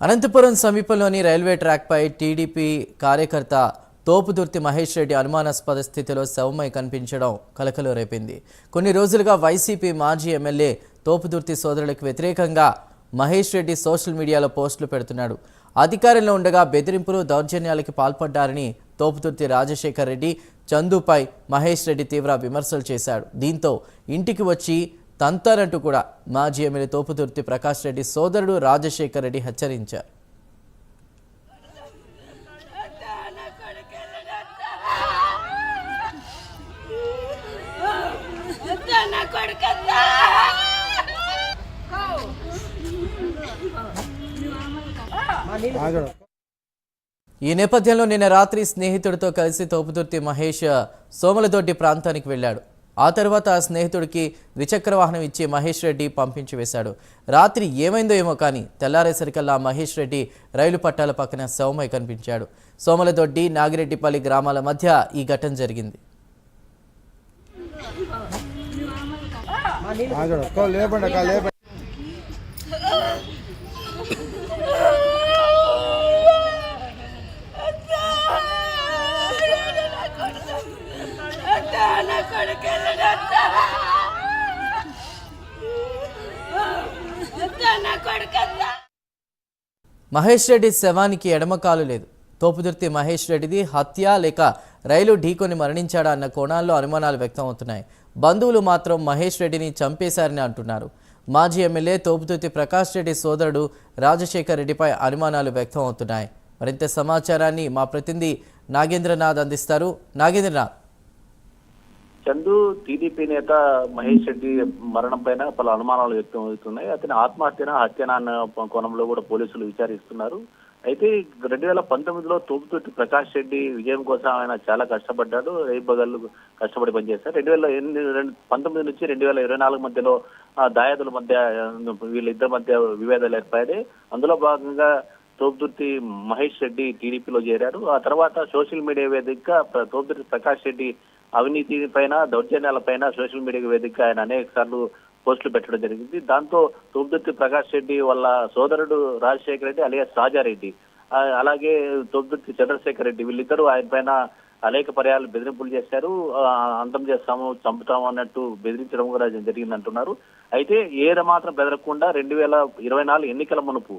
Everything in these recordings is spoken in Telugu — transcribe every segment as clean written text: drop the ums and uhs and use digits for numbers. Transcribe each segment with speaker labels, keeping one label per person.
Speaker 1: అనంతపురం సమీపంలోని రైల్వే ట్రాక్పై టీడీపీ కార్యకర్త తోపుదుర్తి మహేష్ రెడ్డి అనుమానాస్పద స్థితిలో శవమై కనిపించడం కలకలం రేపింది. కొన్ని రోజులుగా వైసీపీ మాజీ ఎమ్మెల్యే తోపుదుర్తి సోదరులకు వ్యతిరేకంగా మహేష్ రెడ్డి సోషల్ మీడియాలో పోస్టులు పెడుతున్నాడు. అధికారంలో ఉండగా బెదిరింపులు, దౌర్జన్యాలకి పాల్పడ్డారని తోపుదుర్తి రాజశేఖర్ రెడ్డి, చందుపై మహేష్ రెడ్డి తీవ్ర విమర్శలు చేశాడు. దీంతో ఇంటికి వచ్చి తంతారంటూ కూడా మాజీ ఎమ్మెల్యే తోపుదుర్తి ప్రకాష్ రెడ్డి సోదరుడు రాజశేఖర్ రెడ్డి హెచ్చరించారు. ఈ నేపథ్యంలో నిన్న రాత్రి స్నేహితుడితో కలిసి తోపుదుర్తి మహేష్ సోమలదొడ్డి ప్రాంతానికి వెళ్ళాడు. ఆ తర్వాత ఆ స్నేహితుడికి ద్విచక్ర వాహనం ఇచ్చి మహేష్ రెడ్డి పంపించి వేశాడు. రాత్రి ఏమైందో ఏమో కానీ తెల్లారేసరికల్లా మహేష్ రెడ్డి రైలు పట్టాల పక్కన శవమై కనిపించాడు. సోమలదొడ్డి, నాగిరెడ్డిపల్లి గ్రామాల మధ్య ఈ ఘటన జరిగింది. మహేష్ రెడ్డి శవానికి ఎడమకాలు లేదు. తోపుదుర్తి మహేష్ రెడ్డిది హత్య లేక రైలు ఢీకొని మరణించాడా అన్న కోణాల్లో అనుమానాలు వ్యక్తం అవుతున్నాయి. బంధువులు మాత్రం మహేష్ రెడ్డిని చంపేశారని అంటున్నారు. మాజీ ఎమ్మెల్యే తోపుదుర్తి ప్రకాష్ రెడ్డి సోదరుడు రాజశేఖర్ రెడ్డిపై అనుమానాలు వ్యక్తం అవుతున్నాయి. మరింత సమాచారాన్ని మా ప్రతినిధి నాగేంద్రనాథ్ అందిస్తారు. నాగేంద్రనాథ్,
Speaker 2: చందు, టీడీపీ నేత మహేష్ రెడ్డి మరణం పైన పలు అనుమానాలు వ్యక్తం అవుతున్నాయి. అతని ఆత్మహత్యన, హత్యన అన్న కోణంలో కూడా పోలీసులు విచారిస్తున్నారు. అయితే 2019లో తోపుదుర్తి ప్రకాష్ రెడ్డి విజయం కోసం ఆయన చాలా కష్టపడ్డాడు. రైబగళ్ళు కష్టపడి పనిచేశారు. 2019 నుంచి 2024 మధ్యలో దాయాదుల మధ్య వీళ్ళిద్దరి మధ్య విభేదాలు ఏర్పడాయి. అందులో భాగంగా తోపుదుర్తి మహేష్ రెడ్డి టీడీపీలో చేరారు. ఆ తర్వాత సోషల్ మీడియా వేదికగా తోపుదుర్తి ప్రకాష్ రెడ్డి అవినీతి పైన, దౌర్జన్యాల పైన సోషల్ మీడియా వేదికగా ఆయన అనేక సార్లు పోస్టులు పెట్టడం జరిగింది. దాంతో తోపుదుర్తి ప్రకాష్ రెడ్డి వాళ్ళ సోదరుడు రాజశేఖర్ రెడ్డి అలియాస్ రాజారెడ్డి, అలాగే తోపుదుర్తి చంద్రశేఖర్ రెడ్డి, వీళ్ళిద్దరూ ఆయన పైన అనేక పర్యాలు బెదిరింపులు చేశారు. అంతం చేస్తాము, చంపుతాము అన్నట్టు బెదిరించడం కూడా జరిగిందంటున్నారు. అయితే ఏద మాత్రం బెదరకుండా 2024 ఎన్నికల మునుపు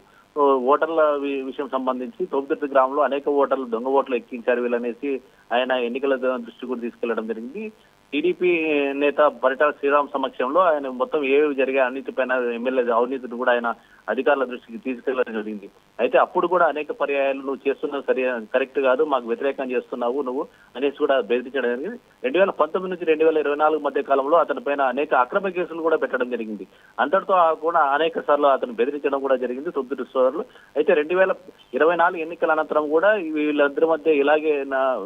Speaker 2: ఓటర్ల విషయం సంబంధించి తోపుదుర్తి గ్రామంలో అనేక ఓటర్లు దొంగ ఓట్లు ఎక్కించారు వీళ్ళనేసి ఆయన ఎన్నికల దృష్టి కూడా తీసుకెళ్లడం జరిగింది. టీడీపీ నేత పరిటాల శ్రీరామ్ సమక్షంలో ఆయన మొత్తం ఏవి జరిగే అవినీతి పైన, ఎమ్మెల్యే అవినీతిని కూడా ఆయన అధికారుల దృష్టికి తీసుకెళ్లడం జరిగింది. అయితే అప్పుడు కూడా అనేక పర్యాయాలు నువ్వు చేస్తున్నది కరెక్ట్ కాదు, మాకు వ్యతిరేకం చేస్తున్నావు నువ్వు అనేసి కూడా బెదిరించడం జరిగింది. 2019 నుంచి 2024 మధ్య కాలంలో అతని పైన అనేక అక్రమ కేసులు కూడా పెట్టడం జరిగింది. అంతటితో కూడా అనేక సార్లు అతను బెదిరించడం కూడా జరిగింది తొమ్మిది సోదరులు. అయితే 2024 ఎన్నికల అనంతరం కూడా వీళ్ళిద్దరి మధ్య ఇలాగే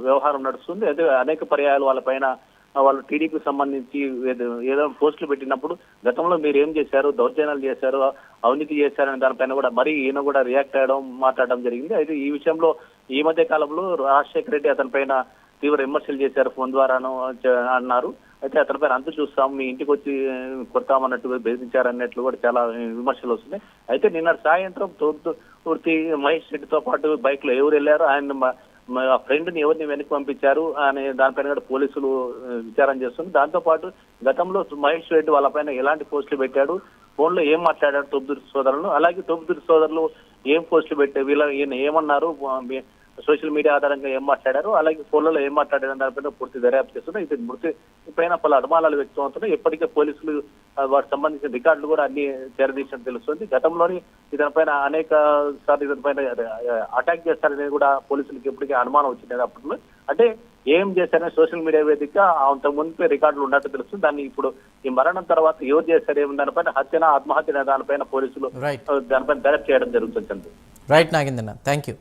Speaker 2: వ్యవహారం నడుస్తుంది. అయితే అనేక పర్యాయాలు వాళ్ళపైన వాళ్ళు టీడీపీకి సంబంధించి ఏదో పోస్టులు పెట్టినప్పుడు గతంలో మీరు ఏం చేశారు, దౌర్జన్యాలు చేశారు, అవినీతి చేశారనే దానిపైన కూడా మరి ఈయన కూడా రియాక్ట్ అయ్యడం, మాట్లాడడం జరిగింది. అయితే ఈ విషయంలో ఈ మధ్య కాలంలో రాజశేఖర్ రెడ్డి అతని పైన తీవ్ర విమర్శలు చేశారు, ఫోన్ ద్వారాను అన్నారు. అయితే అతని పైన అంతు చూస్తాం, మీ ఇంటికి వచ్చి కొడతామన్నట్టు బెదిరించారన్నట్లు కూడా చాలా విమర్శలు వస్తున్నాయి. అయితే నిన్న సాయంత్రం తోపుదుర్తి మహేష్ రెడ్డితో పాటు బైక్ లో ఎవరు వెళ్ళారు, ఆయన ఆ ఫ్రెండ్ ని ఎవరిని వెనక్కి పంపించారు అనే దానిపైన కూడా పోలీసులు విచారణ చేస్తున్నారు. దాంతో పాటు గతంలో మహేష్ రెడ్డి వాళ్ళపైన ఎలాంటి పోస్టులు పెట్టాడు, ఫోన్ లో ఏం మాట్లాడారు తోపుదుర్తి సోదరులు, అలాగే తోపుదుర్తి సోదరులు ఏం పోస్టులు పెట్టారు, ఈయన ఏమన్నారు, సోషల్ మీడియా ఆధారంగా ఏం మాట్లాడారు, అలాగే ఫోన్లలో ఏం మాట్లాడారు దానిపైన పూర్తి దర్యాప్తు చేస్తున్నారు. ఇది మృతి పైన పలు అనుమానాలు వ్యక్తం అవుతున్నాయి. ఇప్పటికే పోలీసులు వాటికి సంబంధించిన రికార్డులు కూడా అన్ని చేరదీసినట్టు తెలుస్తుంది. గతంలోని ఇతనిపైన అనేక సార్లు ఇతనిపైన అటాక్ చేస్తారనేది కూడా పోలీసులకు ఇప్పటికే అనుమానం వచ్చింది. అప్పట్లో అంటే ఏం చేశారని సోషల్ మీడియా వేదిక అంత ముందే రికార్డులు ఉన్నట్టు తెలుస్తుంది. దాన్ని ఇప్పుడు ఈ మరణం తర్వాత ఎవరు చేశారు, ఏమి దానిపైన హత్యన, ఆత్మహత్య దానిపైన పోలీసులు దానిపైన దర్యాప్తు చేయడం జరుగుతుంది.
Speaker 1: Right Nagendranath, thank you.